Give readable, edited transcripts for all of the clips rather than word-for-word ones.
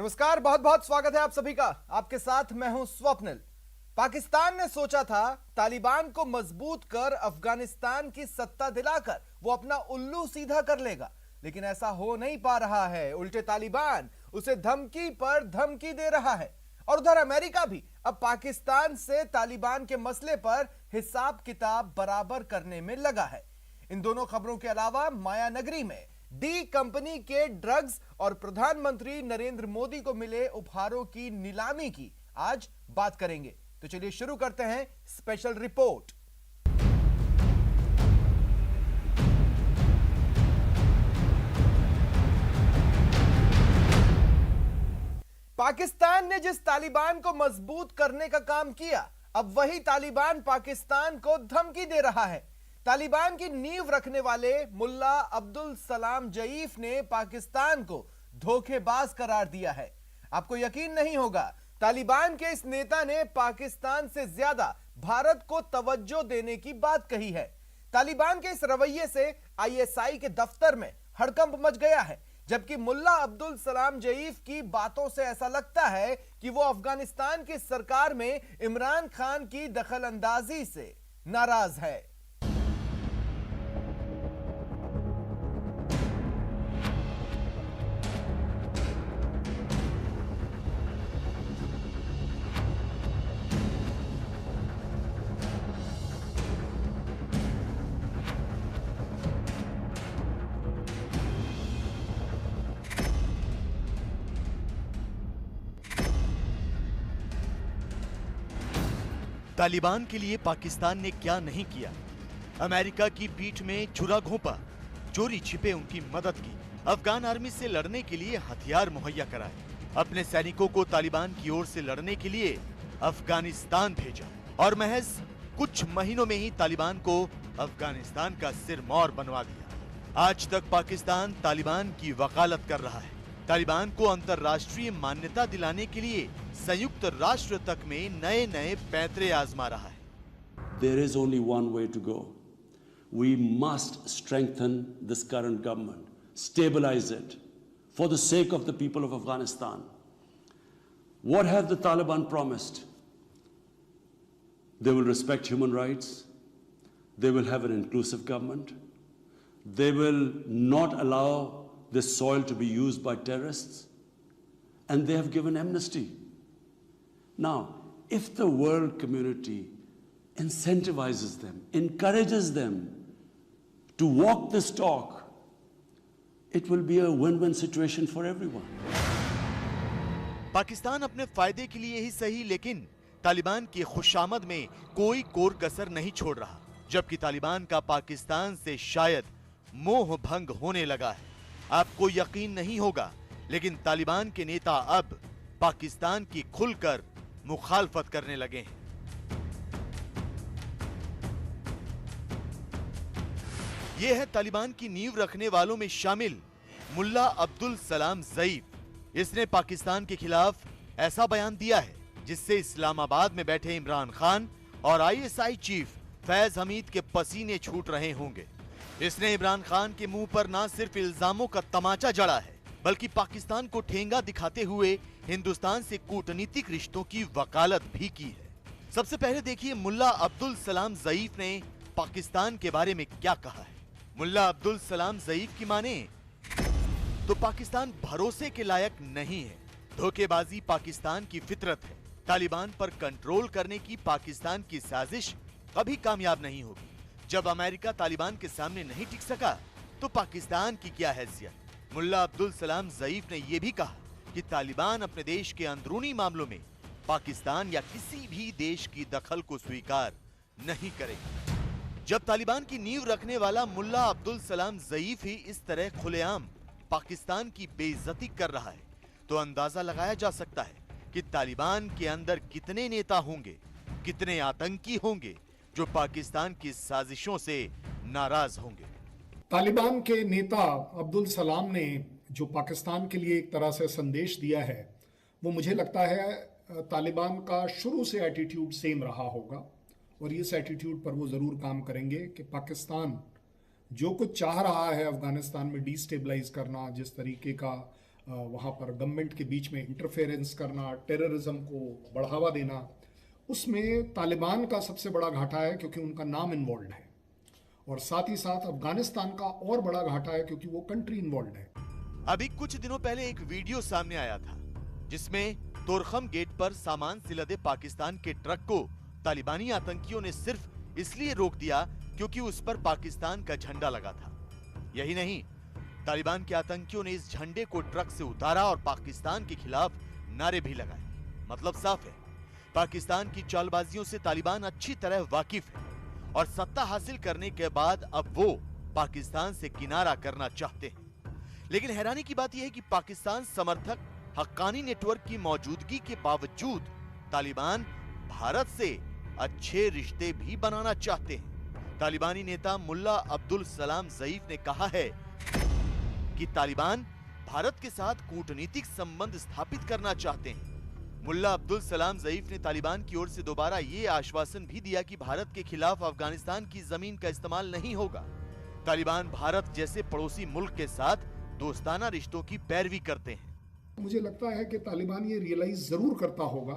नमस्कार, बहुत बहुत स्वागत है आप सभी का। आपके साथ मैं हूं स्वप्निल। पाकिस्तान ने सोचा था तालिबान को मजबूत कर अफगानिस्तान की सत्ता दिलाकर वो अपना उल्लू सीधा कर लेगा, लेकिन ऐसा हो नहीं पा रहा है। उल्टे तालिबान उसे धमकी पर धमकी दे रहा है और उधर अमेरिका भी अब पाकिस्तान से तालिबान के मसले पर हिसाब किताब बराबर करने में लगा है। इन दोनों खबरों के अलावा मायानगरी में डी कंपनी के ड्रग्स और प्रधानमंत्री नरेंद्र मोदी को मिले उपहारों की नीलामी की आज बात करेंगे। तो चलिए शुरू करते हैं स्पेशल रिपोर्ट। पाकिस्तान ने जिस तालिबान को मजबूत करने का काम किया, अब वही तालिबान पाकिस्तान को धमकी दे रहा है। तालिबान की नींव रखने वाले मुल्ला अब्दुल सलाम जईफ ने पाकिस्तान को धोखेबाज करार दिया है। आपको यकीन नहीं होगा, तालिबान के इस नेता ने पाकिस्तान से ज्यादा भारत को तवज्जो देने की बात कही है। तालिबान के इस रवैये से आईएसआई के दफ्तर में हड़कंप मच गया है, जबकि मुल्ला अब्दुल सलाम जईफ की बातों से ऐसा लगता है कि वो अफगानिस्तान की सरकार में इमरान खान की दखलंदाजी से नाराज है। तालिबान के लिए पाकिस्तान ने क्या नहीं किया। अमेरिका की पीठ में छुरा घोंपा, चोरी छिपे उनकी मदद की, अफगान आर्मी से लड़ने के लिए हथियार मुहैया कराए, अपने सैनिकों को तालिबान की ओर से लड़ने के लिए अफगानिस्तान भेजा और महज कुछ महीनों में ही तालिबान को अफगानिस्तान का सिरमौर बनवा दिया। आज तक पाकिस्तान तालिबान की वकालत कर रहा है। तालिबान को अंतर्राष्ट्रीय मान्यता दिलाने के लिए संयुक्त राष्ट्र तक में नए नए पैंतरे आजमा रहा है। There is only one way to go. We must strengthen this current government, stabilize it for the sake of the people of Afghanistan. What have the Taliban promised? They will respect human rights. They will have an inclusive government. They will not allow this soil to be used by terrorists. And they have given amnesty. Now, if the world community incentivizes them, encourages them to walk this talk, it will be a win-win situation for everyone. Pakistan अपने फायदे के लिए ही सही, लेकिन तालिबान की खुशामद में कोई core कसर नहीं छोड़ रहा, जबकि तालिबान का पाकिस्तान से शायद मोह भंग होने लगा है। आपको यकीन नहीं होगा, लेकिन तालिबान के नेता अब पाकिस्तान की खुलकर मुखालफत करने लगे हैं। यह है तालिबान की नींव रखने वालों में शामिल मुल्ला अब्दुल सलाम जईफ। इसने पाकिस्तान के खिलाफ ऐसा बयान दिया है जिससे इस्लामाबाद में बैठे इमरान खान और आईएसआई चीफ फैज हमीद के पसीने छूट रहे होंगे। इसने इमरान खान के मुंह पर न सिर्फ इल्जामों का तमाचा जड़ा है, बल्कि पाकिस्तान को ठेंगा दिखाते हुए हिंदुस्तान से कूटनीतिक रिश्तों की वकालत भी की है। सबसे पहले देखिए मुल्ला अब्दुल सलाम जईफ ने पाकिस्तान के बारे में क्या कहा है। मुल्ला अब्दुल सलाम जईफ की माने तो पाकिस्तान भरोसे के लायक नहीं है। धोखेबाजी पाकिस्तान की फितरत है। तालिबान पर कंट्रोल करने की पाकिस्तान की साजिश कभी कामयाब नहीं होगी। जब अमेरिका तालिबान के सामने नहीं टिक सका तो पाकिस्तान की क्या हैसियत। मुल्ला अब्दुल सलाम जईफ ने यह भी कहा कि तालिबान अपने देश के अंदरूनी मामलों में पाकिस्तान या किसी भी देश की दखल को स्वीकार नहीं करेगा। जब तालिबान की नींव रखने वाला मुल्ला अब्दुल सलाम जईफ ही इस तरह खुलेआम पाकिस्तान की बेइज्जती कर रहा है, तो अंदाजा लगाया जा सकता है कि तालिबान के अंदर कितने नेता होंगे, कितने आतंकी होंगे जो पाकिस्तान की साजिशों से नाराज होंगे। तालिबान के नेता अब्दुल सलाम ने जो पाकिस्तान के लिए एक तरह से संदेश दिया है, वो मुझे लगता है तालिबान का शुरू से एटीट्यूड सेम रहा होगा और इस एटीट्यूड पर वो ज़रूर काम करेंगे कि पाकिस्तान जो कुछ चाह रहा है अफगानिस्तान में डिस्टेबलाइज करना, जिस तरीके का वहाँ पर गवर्नमेंट के बीच में इंटरफेरेंस करना, टेररिज्म को बढ़ावा देना, उसमें तालिबान का सबसे बड़ा घाटा है क्योंकि उनका नाम इन्वॉल्व है, और साथ ही साथ अफगानिस्तान का और बड़ा घाटा है क्योंकि वो कंट्री इन्वॉल्व है। अभी कुछ दिनों पहले एक वीडियो सामने आया था जिसमें तोरखम गेट पर सामान से लदे पाकिस्तान के ट्रक को तालिबानी आतंकियों ने सिर्फ इसलिए रोक दिया क्योंकि उस पर पाकिस्तान का झंडा लगा था। यही नहीं, तालिबान के आतंकियों ने इस झंडे को ट्रक से उतारा और पाकिस्तान के खिलाफ नारे भी लगाए। मतलब साफ है, पाकिस्तान की चालबाजियों से तालिबान अच्छी तरह वाकिफ है और सत्ता हासिल करने के बाद अब वो पाकिस्तान से किनारा करना चाहते हैं। लेकिन हैरानी की बात यह है कि पाकिस्तान समर्थक हक्कानी नेटवर्क की मौजूदगी के बावजूद तालिबान भारत से अच्छे रिश्ते भी बनाना चाहते हैं। तालिबानी नेता मुल्ला अब्दुल सलाम ज़ईफ ने कहा है कि तालिबान भारत के साथ कूटनीतिक संबंध स्थापित करना चाहते हैं। मुल्ला अब्दुल सलाम ज़ईफ ने तालिबान की ओर से दोबारा ये आश्वासन भी दिया कि भारत के खिलाफ अफगानिस्तान की जमीन का इस्तेमाल नहीं होगा। तालिबान भारत जैसे पड़ोसी मुल्क के साथ दोस्ताना रिश्तों की पैरवी करते हैं। मुझे लगता है कि तालिबान ये रियलाइज जरूर करता होगा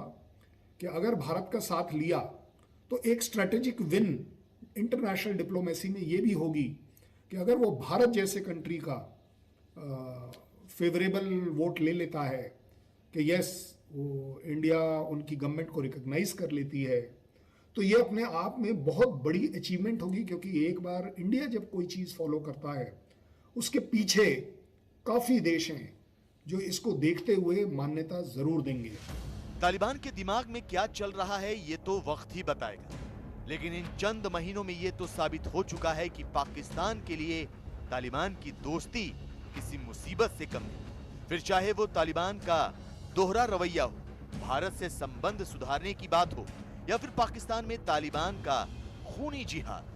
कि अगर भारत का साथ लिया तो एक स्ट्रेटेजिक विन इंटरनेशनल डिप्लोमेसी में ये भी होगी कि अगर वो भारत जैसे कंट्री का फेवरेबल वोट ले लेता है कि यस वो इंडिया उनकी गवर्नमेंट को रिकॉग्नाइज कर लेती है, तो ये अपने आप में बहुत बड़ी अचीवमेंट होगी, क्योंकि एक बार इंडिया जब कोई चीज़ फॉलो करता है उसके पीछे काफ़ी देश हैं जो इसको देखते हुए मान्यता जरूर देंगे। तालिबान के दिमाग में क्या चल रहा है ये तो वक्त ही बताएगा, लेकिन इन चंद महीनों में ये तो साबित हो चुका है कि पाकिस्तान के लिए तालिबान की दोस्ती किसी मुसीबत से कम नहीं। फिर चाहे वो तालिबान का दोहरा रवैया हो, भारत से संबंध सुधारने की बात हो, या फिर पाकिस्तान में तालिबान का खूनी जिहाद।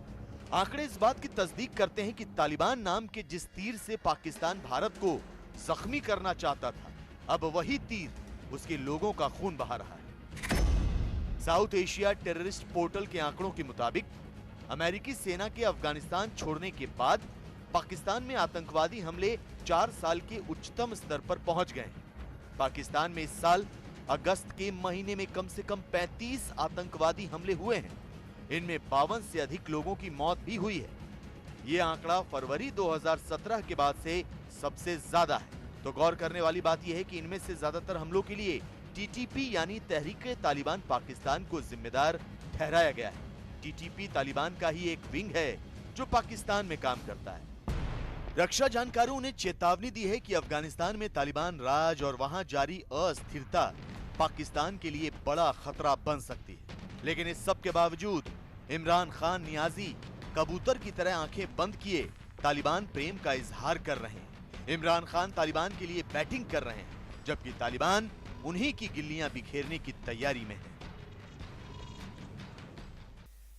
आंकड़े इस बात की तस्दीक करते हैं कि तालिबान नाम के जिस तीर से पाकिस्तान भारत को जख्मी करना चाहता था, अब वही तीर उसके लोगों का खून बहा रहा है। साउथ एशिया टेररिस्ट पोर्टल के आंकड़ों के मुताबिक अमेरिकी सेना के अफगानिस्तान छोड़ने के बाद पाकिस्तान में आतंकवादी हमले 4 साल के उच्चतम स्तर पर पहुंच गए। पाकिस्तान में इस साल अगस्त के महीने में कम से कम 35 आतंकवादी हमले हुए हैं। इनमें 52 से अधिक लोगों की मौत भी हुई है। ये आंकड़ा फरवरी 2017 के बाद से सबसे ज्यादा है। तो गौर करने वाली बात यह है कि इनमें से ज्यादातर हमलों के लिए टीटीपी यानी तहरीक तालिबान पाकिस्तान को जिम्मेदार ठहराया गया है। टीटीपी तालिबान का ही एक विंग है जो पाकिस्तान में काम करता है। रक्षा जानकारों ने चेतावनी दी है कि अफगानिस्तान में तालिबान राज और वहां जारी अस्थिरता पाकिस्तान के लिए बड़ा खतरा बन सकती है। लेकिन इस सब के बावजूद इमरान खान नियाजी कबूतर की तरह आंखें बंद किए तालिबान प्रेम का इजहार कर रहे हैं। इमरान खान तालिबान के लिए बैटिंग कर रहे हैं, जबकि तालिबान उन्हीं की गिल्लियां बिखेरने की तैयारी में है।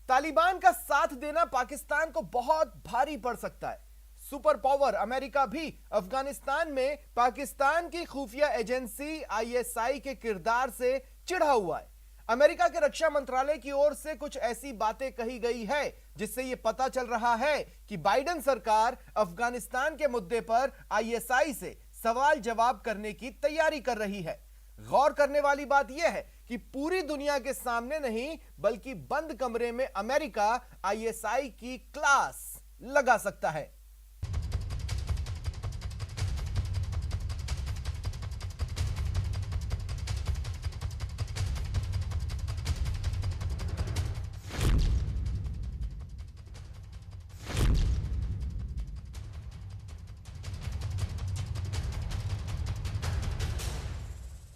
तालिबान का साथ देना पाकिस्तान को बहुत भारी पड़ सकता है। सुपर पावर अमेरिका भी अफगानिस्तान में पाकिस्तान की खुफिया एजेंसी आईएसआई के किरदार से चिढ़ा हुआ है। अमेरिका के रक्षा मंत्रालय की ओर से कुछ ऐसी बातें कही गई है जिससे यह पता चल रहा है कि बाइडेन सरकार अफगानिस्तान के मुद्दे पर आईएसआई से सवाल जवाब करने की तैयारी कर रही है। गौर करने वाली बात यह है कि पूरी दुनिया के सामने नहीं बल्कि बंद कमरे में अमेरिका आईएसआई की क्लास लगा सकता है।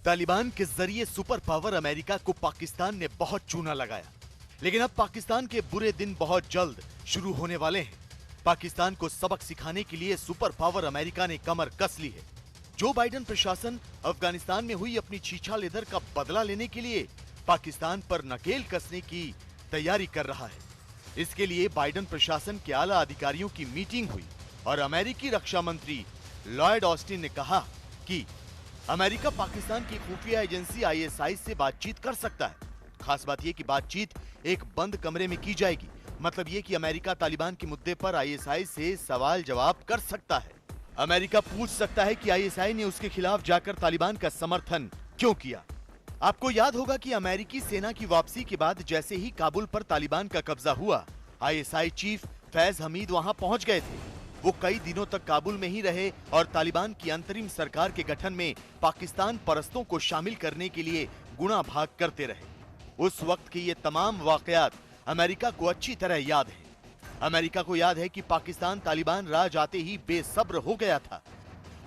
तालिबान के जरिए सुपर पावर अमेरिका को पाकिस्तान ने बहुत चूना लगाया, लेकिन अब पाकिस्तान के बुरे दिन बहुत जल्द शुरू होने वाले हैं। पाकिस्तान को सबक सिखाने के लिए सुपर पावर अमेरिका ने कमर कस ली है। जो बाइडेन प्रशासन अफगानिस्तान में हुई अपनी छीछा लेदर का बदला लेने के लिए पाकिस्तान पर नकेल कसने की तैयारी कर रहा है। इसके लिए बाइडेन प्रशासन के आला अधिकारियों की मीटिंग हुई और अमेरिकी रक्षा मंत्री लॉयड ऑस्टिन ने कहा कि अमेरिका पाकिस्तान की खुफिया एजेंसी आईएसआई से बातचीत कर सकता है। खास बात यह कि बातचीत एक बंद कमरे में की जाएगी। मतलब यह कि अमेरिका तालिबान के मुद्दे पर आईएसआई से सवाल जवाब कर सकता है। अमेरिका पूछ सकता है कि आईएसआई ने उसके खिलाफ जाकर तालिबान का समर्थन क्यों किया। आपको याद होगा कि अमेरिकी सेना की वापसी के बाद जैसे ही काबुल पर तालिबान का कब्जा हुआ, आईएसआई चीफ फैज हमीद वहां पहुंच गए थे। वो कई दिनों तक काबुल में ही रहे और तालिबान की अंतरिम सरकार के गठन में पाकिस्तान परस्तों को शामिल करने के लिए गुणा भाग करते रहे। उस वक्त के ये तमाम वाकयात अमेरिका को अच्छी तरह याद है। अमेरिका को याद है कि पाकिस्तान तालिबान राज आते ही बेसब्र हो गया था।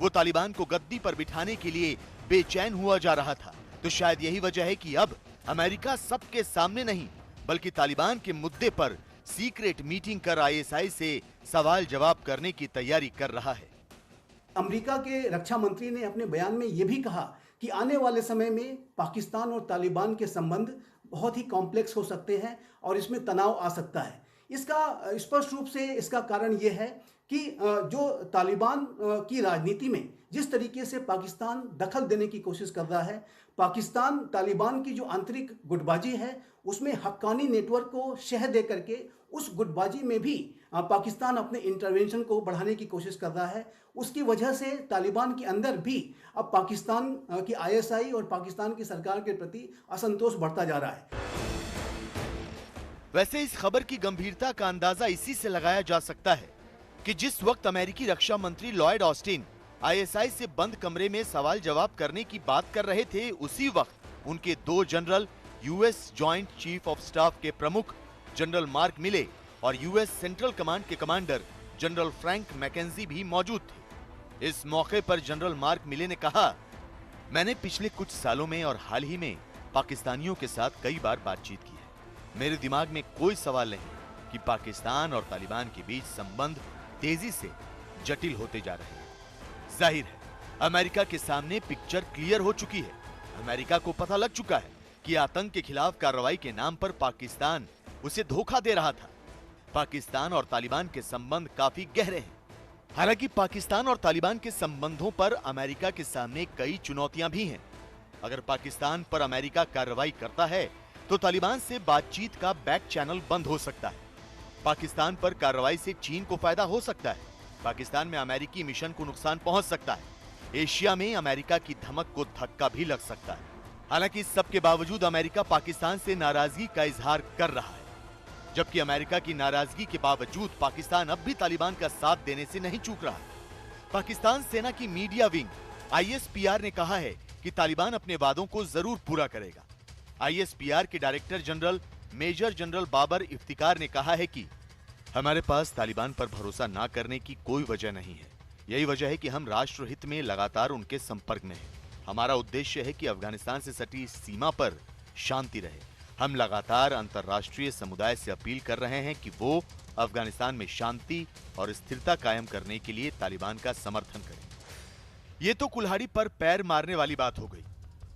वो तालिबान को गद्दी पर बिठाने के लिए बेचैन हुआ जा रहा था। तो शायद यही वजह है कि अब अमेरिका सबके सामने नहीं बल्कि तालिबान के मुद्दे पर सीक्रेट मीटिंग कर आईएसआई से सवाल जवाब करने की तैयारी कर रहा है। अमेरिका के रक्षा मंत्री ने अपने बयान में यह भी कहा कि आने वाले समय में पाकिस्तान और तालिबान के संबंध बहुत ही कॉम्प्लेक्स हो सकते हैं और इसमें तनाव आ सकता है। इसका स्पष्ट रूप से इसका कारण यह है कि जो तालिबान की राजनीति में जिस तरीके से पाकिस्तान दखल देने की कोशिश कर रहा है, पाकिस्तान तालिबान की जो आंतरिक गुटबाजी है उसमें हक्कानी नेटवर्क को शह दे करके उस गुटबाजी में भी पाकिस्तान अपने इंटरवेंशन को बढ़ाने की कोशिश कर रहा है। उसकी वजह से तालिबान के अंदर भी अब पाकिस्तान की आईएसआई और पाकिस्तान की सरकार के प्रति असंतोष बढ़ता जा रहा है। वैसे इस खबर की गंभीरता का अंदाजा इसी से लगाया जा सकता है कि जिस वक्त अमेरिकी रक्षा मंत्री लॉयड ऑस्टिन आईएसआई से बंद कमरे में सवाल जवाब करने की बात कर रहे थे, उसी वक्त उनके दो general US joint chief of staff के प्रमुख जनरल मार्क मिले और यूएस सेंट्रल कमांड के कमांडर जनरल फ्रैंक मैकेंजी भी मौजूद थे। इस मौके पर जनरल मार्क मिले ने कहा, मैंने पिछले कुछ सालों में और हाल ही में पाकिस्तानियों के साथ कई बार बातचीत की है। मेरे दिमाग में कोई सवाल नहीं कि पाकिस्तान और तालिबान के बीच संबंध तेजी से जटिल होते जा रहे हैं। जाहिर है अमेरिका के सामने पिक्चर क्लियर हो चुकी है। अमेरिका को पता लग चुका है कि आतंक के खिलाफ कार्रवाई के नाम पर पाकिस्तान उसे धोखा दे रहा था। पाकिस्तान और तालिबान के संबंध काफी गहरे हैं। हालांकि पाकिस्तान और तालिबान के संबंधों पर अमेरिका के सामने कई चुनौतियां भी हैं। अगर पाकिस्तान पर अमेरिका कार्रवाई करता है तो तालिबान से बातचीत का बैक चैनल बंद हो सकता है। पाकिस्तान पर कार्रवाई से चीन को फायदा हो सकता है। पाकिस्तान में अमेरिकी मिशन को नुकसान पहुंच सकता है। एशिया में अमेरिका की धमक को धक्का भी लग सकता है। हालांकि इस सब के बावजूद अमेरिका पाकिस्तान से नाराजगी का इजहार कर रहा है, जबकि अमेरिका की नाराजगी के बावजूद पाकिस्तान अब भी तालिबान का साथ देने से नहीं चूक रहा। पाकिस्तान सेना की मीडिया विंग आईएसपीआर ने कहा है कि तालिबान अपने वादों को जरूर पूरा करेगा। आईएसपीआर के director general major general Babar Iftikhar ने कहा है कि हमारे पास तालिबान पर भरोसा ना करने की कोई वजह नहीं है। यही वजह है कि हम राष्ट्रहित में लगातार उनके संपर्क में हैं। हमारा उद्देश्य है कि अफगानिस्तान से सटी इस सीमा पर शांति रहे। हम लगातार अंतर्राष्ट्रीय समुदाय से अपील कर रहे हैं कि वो अफगानिस्तान में शांति और स्थिरता कायम करने के लिए तालिबान का समर्थन करें। ये तो कुल्हाड़ी पर पैर मारने वाली बात हो गई।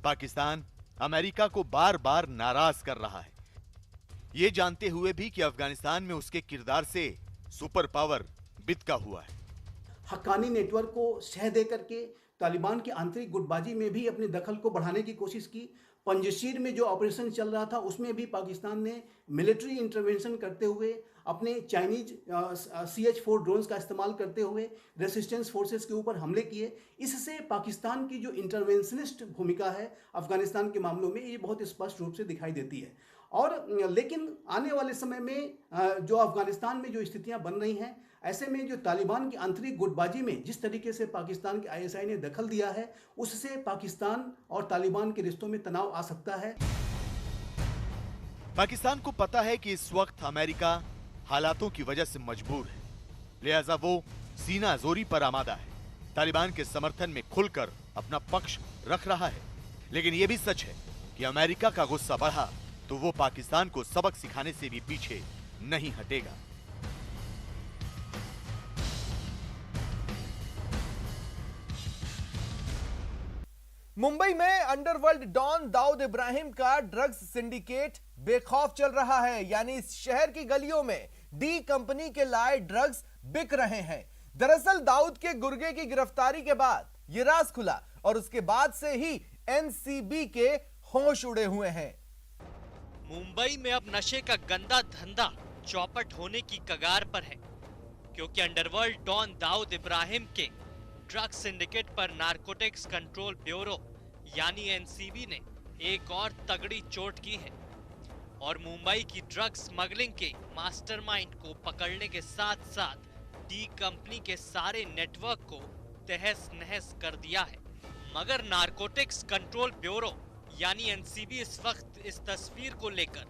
पाकिस्तान अमेरिका को बार बार नाराज कर रहा है, ये जानते हुए भी कि अफगानिस्तान में उसके किरदार से सुपर पावर बितका हुआ है। हक्कानी नेटवर्क को शह दे करके तालिबान की आंतरिक गुटबाजी में भी अपने दखल को बढ़ाने की कोशिश की। पंजशीर में जो ऑपरेशन चल रहा था उसमें भी पाकिस्तान ने मिलिट्री इंटरवेंशन करते हुए अपने चाइनीज CH-4 ड्रोन्स का इस्तेमाल करते हुए रेसिस्टेंस फोर्सेस के ऊपर हमले किए। इससे पाकिस्तान की जो इंटरवेंशनिस्ट भूमिका है अफगानिस्तान के मामलों में, ये बहुत स्पष्ट रूप से दिखाई देती है। और लेकिन आने वाले समय में जो अफगानिस्तान में जो स्थितियां बन रही हैं, ऐसे में जो तालिबान की आंतरिक गुटबाजी में जिस तरीके से पाकिस्तान के आईएसआई ने दखल दिया है, उससे पाकिस्तान और तालिबान के रिश्तों में तनाव आ सकता है। पाकिस्तान को पता है कि इस वक्त अमेरिका हालातों की वजह से मजबूर है, लिहाजा वो सीना जोरी पर आमादा है। तालिबान के समर्थन में खुलकर अपना पक्ष रख रहा है। लेकिन यह भी सच है कि अमेरिका का गुस्सा बढ़ा तो वो पाकिस्तान को सबक सिखाने से भी पीछे नहीं हटेगा। मुंबई में अंडरवर्ल्ड डॉन दाऊद इब्राहिम का ड्रग्स सिंडिकेट बेखौफ चल रहा है। यानी इस शहर की गलियों में डी कंपनी के लाए ड्रग्स बिक रहे हैं। दरअसल दाऊद के गुर्गे की गिरफ्तारी के बाद यह राज खुला और उसके बाद से ही एनसीबी के होश उड़े हुए हैं। मुंबई में अब नशे का गंदा धंधा चौपट होने की कगार पर है, क्योंकि अंडरवर्ल्ड डॉन दाऊद इब्राहिम के ड्रग सिंडिकेट पर नारकोटिक्स कंट्रोल ब्यूरो यानी एनसीबी ने एक और तगड़ी चोट की है और मुंबई की ड्रग स्मगलिंग के मास्टरमाइंड को पकड़ने के साथ साथ डी कंपनी के सारे नेटवर्क को तहस नहस कर दिया है। मगर नारकोटिक्स कंट्रोल ब्यूरो यानी एनसीबी इस वक्त इस तस्वीर को लेकर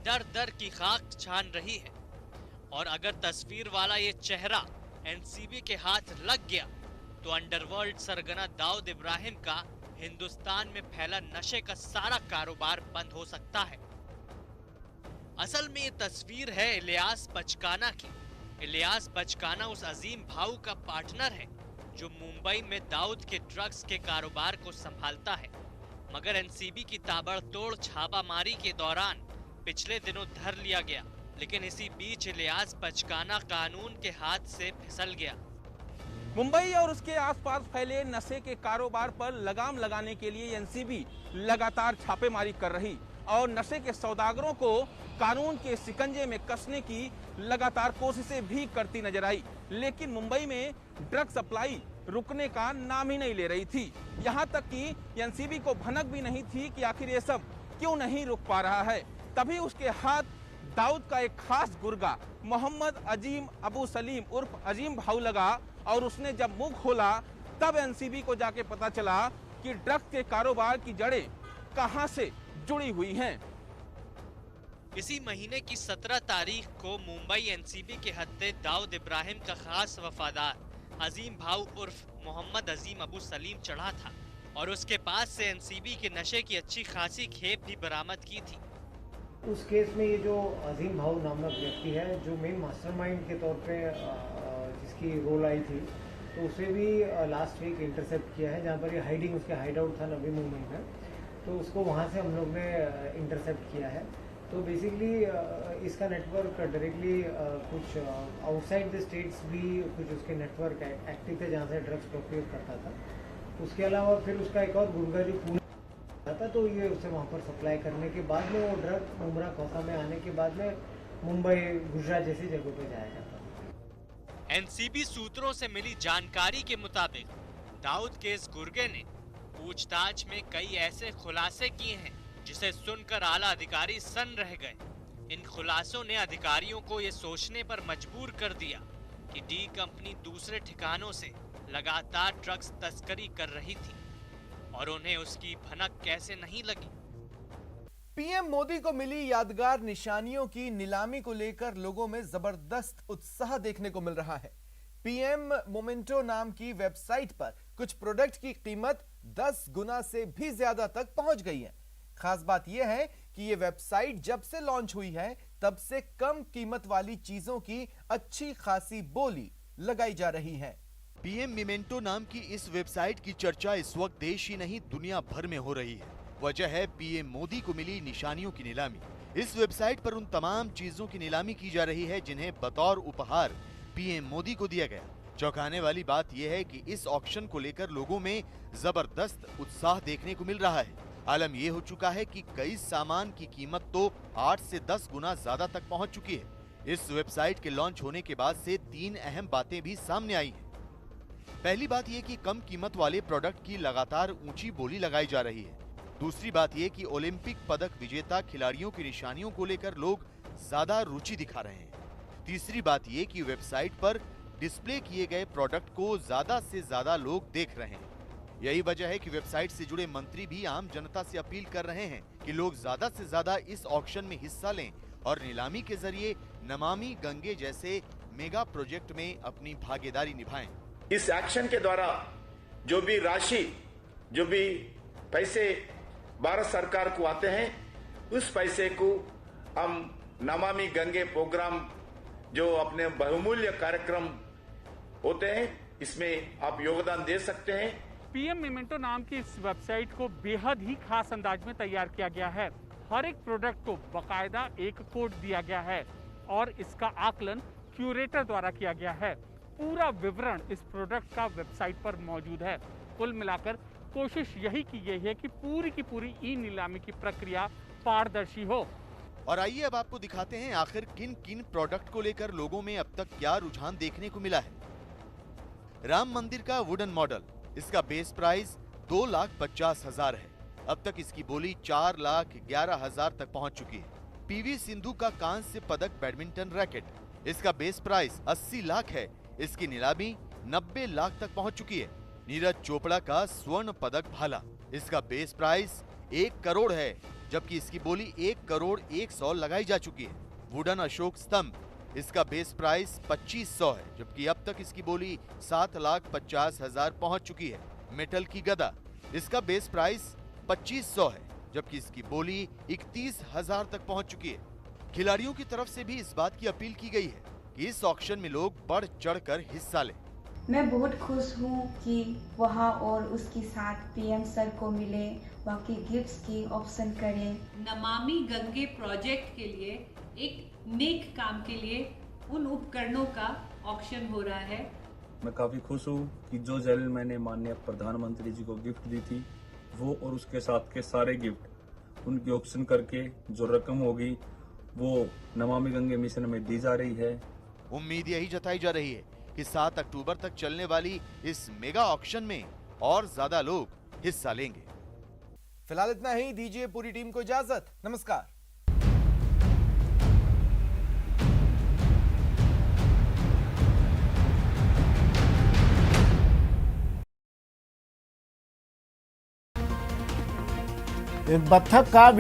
दर दर की खाक छान रही है और अगर तस्वीर वाला ये चेहरा एनसीबी के हाथ लग गया तो अंडरवर्ल्ड सरगना दाऊद इब्राहिम का हिंदुस्तान में फैला नशे का सारा कारोबार बंद हो सकता है। असल में ये तस्वीर है इलियास बचकाना की। इलियास बचकाना उस अजीम भाऊ का पार्टनर है जो मुंबई में दाऊद के ड्रग्स के कारोबार को संभालता है। मगर एनसीबी की ताबड़तोड़ छापामारी के दौरान पिछले दिनों धर लिया गया, लेकिन इसी बीच इलियास बचकाना कानून के हाथ से फिसल गया। मुंबई और उसके आसपास फैले नशे के कारोबार पर लगाम लगाने के लिए एनसीबी लगातार छापेमारी कर रही और नशे के सौदागरों को कानून के शिकंजे में कसने की लगातार कोशिशें भी करती नजर आई, लेकिन मुंबई में ड्रग सप्लाई रुकने का नाम ही नहीं ले रही थी। यहां तक कि एनसीबी को भनक भी नहीं थी कि आखिर ये सब क्यों नहीं रुक पा रहा है। तभी उसके हाथ दाऊद का एक खास गुर्गा मोहम्मद अजीम अबू सलीम उर्फ अजीम भाऊ लगा और उसने जब मुंह खोला तब एनसीबी को जाके पता चला कि ड्रग्स के कारोबार की जड़ें कहां से जुड़ी हुई हैं। इसी महीने की 17 तारीख को मुंबई एनसीबी के हत्थे दाऊद इब्राहिम का खास वफादार अजीम भाऊ उर्फ मोहम्मद अजीम अबू सलीम चढ़ा था और उसके पास से एनसीबी के नशे की अच्छी खासी खेप भी बरामद की थी। उस केस में ये जो अजीम भाऊ नामक व्यक्ति है जो मेन मास्टरमाइंड के तौर पे जिसकी रोल आई थी, तो उसे भी लास्ट वीक इंटरसेप्ट किया है, जहाँ पर ये हाइडिंग उसके हाइड आउट था नवी मुंबई में, तो उसको वहाँ से हम लोग ने इंटरसेप्ट किया है। तो बेसिकली इसका नेटवर्क डायरेक्टली कुछ आउटसाइड द स्टेट्स भी कुछ उसके नेटवर्क एक्टिव थे जहाँ से ड्रग्स प्रोक्योर करता था। उसके अलावा फिर उसका एक और गुर्गा जो पुणे था, तो ये उसे वहाँ पर सप्लाई करने के बाद में वो ड्रग मुमरा खोसा में आने के बाद में मुंबई गुजरात जैसी जगहों पे जाया जाता था। एनसीबी सूत्रों से मिली जानकारी के मुताबिक दाऊद के इस गुर्गे ने पूछताछ में कई ऐसे खुलासे किए हैं जिसे सुनकर आला अधिकारी सन्न रह गए। इन खुलासों ने अधिकारियों को ये सोचने पर मजबूर कर दिया कि डी कंपनी दूसरे ठिकानों से लगातार ड्रग्स तस्करी कर रही थी और उन्हें उसकी भनक कैसे नहीं लगी। पीएम मोदी को मिली यादगार निशानियों की नीलामी को लेकर लोगों में जबरदस्त उत्साह देखने को मिल रहा है। पीएम मोमेंटो नाम की वेबसाइट पर कुछ प्रोडक्ट की कीमत 10 गुना से भी ज्यादा तक पहुंच गई है। खास बात यह है कि यह वेबसाइट जब से लॉन्च हुई है तब से कम कीमत वाली चीजों की अच्छी खासी बोली लगाई जा रही है। पीएम मोमेंटो नाम की इस वेबसाइट की चर्चा इस वक्त देश ही नहीं दुनिया भर में हो रही है। वजह है पीएम मोदी को मिली निशानियों की नीलामी। इस वेबसाइट पर उन तमाम चीजों की नीलामी की जा रही है जिन्हें बतौर उपहार पीएम मोदी को दिया गया। चौंकाने वाली बात यह है कि इस ऑक्शन को लेकर लोगों में जबरदस्त उत्साह देखने को मिल रहा है। आलम यह हो चुका है कि कई सामान की कीमत तो 8 से 10 गुना ज्यादा तक पहुंच चुकी है। इस वेबसाइट के लॉन्च होने के बाद से 3 अहम बातें भी सामने आई हैं। पहली बात यह कि कम कीमत वाले प्रोडक्ट की लगातार ऊंची बोली लगाई जा रही है। दूसरी बात यह कि ओलंपिक पदक विजेता खिलाड़ियों की निशानियों को लेकर लोग ज्यादा रुचि दिखा रहे हैं। तीसरी बात यह कि वेबसाइट पर डिस्प्ले किए गए प्रोडक्ट को ज्यादा से ज्यादा लोग देख रहे हैं। यही वजह है कि वेबसाइट से जुड़े मंत्री भी आम जनता से अपील कर रहे हैं कि लोग ज्यादा से ज्यादा इस ऑक्शन में हिस्सा लें और नीलामी के जरिए नमामि गंगे जैसे मेगा प्रोजेक्ट में अपनी भागीदारी निभाएं। इस एक्शन के द्वारा जो भी राशि, जो भी पैसे भारत सरकार को आते हैं, उस पैसे को हम नमामि गंगे प्रोग्राम जो अपने बहुमूल्य कार्यक्रम होते हैं, इसमें आप योगदान दे सकते हैं। पीएम मोमेंटो नाम की इस वेबसाइट को बेहद ही खास अंदाज में तैयार किया गया है। हर एक प्रोडक्ट को बकायदा एक कोड दिया गया है और इसका आकलन क्यूरेटर द्वारा किया गया है। पूरा विवरण इस प्रोडक्ट का वेबसाइट पर मौजूद है। कुल मिलाकर कोशिश यही की गई है कि पूरी की पूरी ई नीलामी की प्रक्रिया पारदर्शी हो। और आइए अब आपको दिखाते हैं आखिर किन किन प्रोडक्ट को लेकर लोगों में अब तक क्या रुझान देखने को मिला है। राम मंदिर का वुडन मॉडल। इसका बेस प्राइस 2,50,000 है। अब तक इसकी बोली 4,11,000 तक पहुंच चुकी है। पीवी सिंधु का कांस्य पदक बैडमिंटन रैकेट, इसका बेस प्राइस 80 लाख है। इसकी नीलामी 90 लाख तक पहुंच चुकी है। नीरज चोपड़ा का स्वर्ण पदक भाला, इसका बेस प्राइस 1 करोड़ है, जबकि इसकी बोली 1 करोड़ 100 लगाई जा चुकी है। वुडन अशोक स्तंभ, इसका बेस प्राइस 2500 है, जबकि अब तक इसकी बोली 7,50,000 पहुंच चुकी है। मेटल की गदा, इसका बेस प्राइस 2500 है, जबकि इसकी बोली 31,000 तक पहुंच चुकी है। खिलाड़ियों की तरफ से भी इस बात की अपील की गई है कि इस ऑक्शन में लोग बढ़ चढ़कर हिस्सा लें। मैं बहुत खुश हूँ कि वहाँ और उसके साथ पीएम सर को मिले, बाकी गिफ्ट्स की ऑप्शन करें। नमामि गंगे प्रोजेक्ट के लिए एक नेक काम के लिए उन उपकरणों का ऑक्शन हो रहा है। मैं काफ़ी खुश हूँ कि जो जेल मैंने माननीय प्रधानमंत्री जी को गिफ्ट दी थी, वो और उसके साथ के सारे गिफ्ट उनकी ऑक्शन करके जो रकम होगी वो नमामि गंगे मिशन में दी जा रही है। उम्मीद यही जताई जा रही है कि 7 अक्टूबर तक चलने वाली इस मेगा ऑक्शन में और ज्यादा लोग हिस्सा लेंगे। फिलहाल इतना ही, दीजिए पूरी टीम को इजाजत। नमस्कार। एक बत्तख का